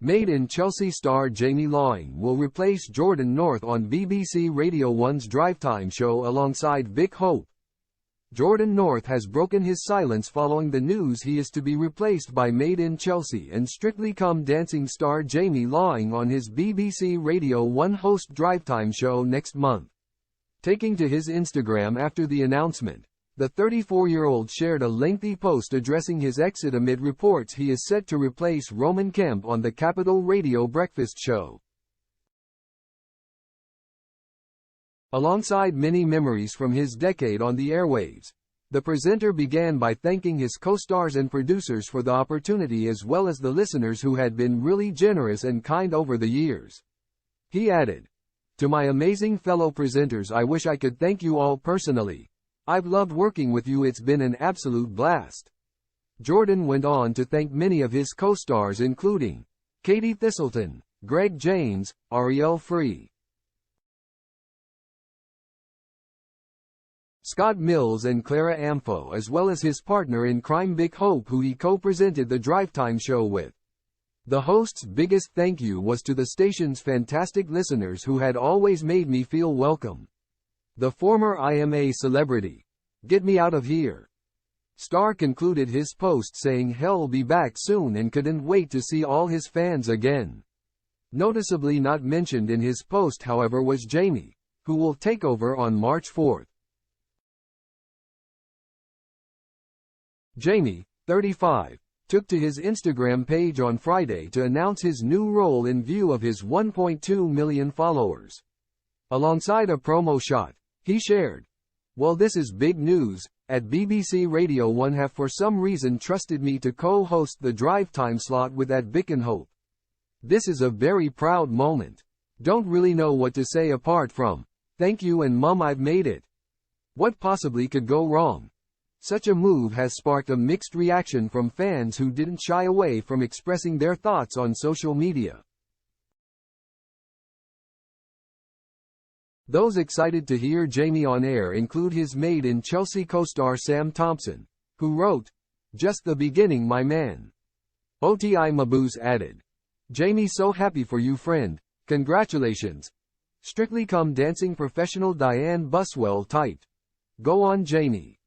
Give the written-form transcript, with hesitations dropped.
Made in Chelsea star Jamie Laing will replace Jordan North on BBC Radio 1's Drive Time show alongside Vic Hope. Jordan North has broken his silence following the news he is to be replaced by Made in Chelsea and Strictly Come Dancing star Jamie Laing on his BBC Radio 1 host Drive Time show next month. Taking to his Instagram after the announcement, the 34-year-old shared a lengthy post addressing his exit amid reports he is set to replace Roman Kemp on the Capital Radio breakfast show. Alongside many memories from his decade on the airwaves, the presenter began by thanking his co-stars and producers for the opportunity as well as the listeners who had been really generous and kind over the years. He added, "To my amazing fellow presenters, I wish I could thank you all personally. I've loved working with you, it's been an absolute blast." Jordan went on to thank many of his co-stars including Katie Thistleton, Greg James, Ariel Free, Scott Mills and Clara Amfo, as well as his partner in crime Vic Hope, who he co-presented the Drive Time show with. The host's biggest thank you was to the station's fantastic listeners who had always made me feel welcome. The former IMA celebrity, "Get me out of here." Star concluded his post saying he'll be back soon and couldn't wait to see all his fans again. Noticeably not mentioned in his post, however, was Jamie, who will take over on March 4th. Jamie, 35, took to his Instagram page on Friday to announce his new role in view of his 1.2 million followers. Alongside a promo shot, he shared, "Well, this is big news. At BBC Radio 1 have for some reason trusted me to co-host the Drive Time slot with Vic and Hope. This is a very proud moment. Don't really know what to say apart from, thank you and mum, I've made it. What possibly could go wrong?" Such a move has sparked a mixed reaction from fans who didn't shy away from expressing their thoughts on social media. Those excited to hear Jamie on air include his Made in Chelsea co-star Sam Thompson, who wrote, "Just the beginning, my man." OTI Mabuse added, "Jamie, so happy for you, friend. Congratulations." Strictly Come Dancing professional Diane Buswell typed, "Go on, Jamie."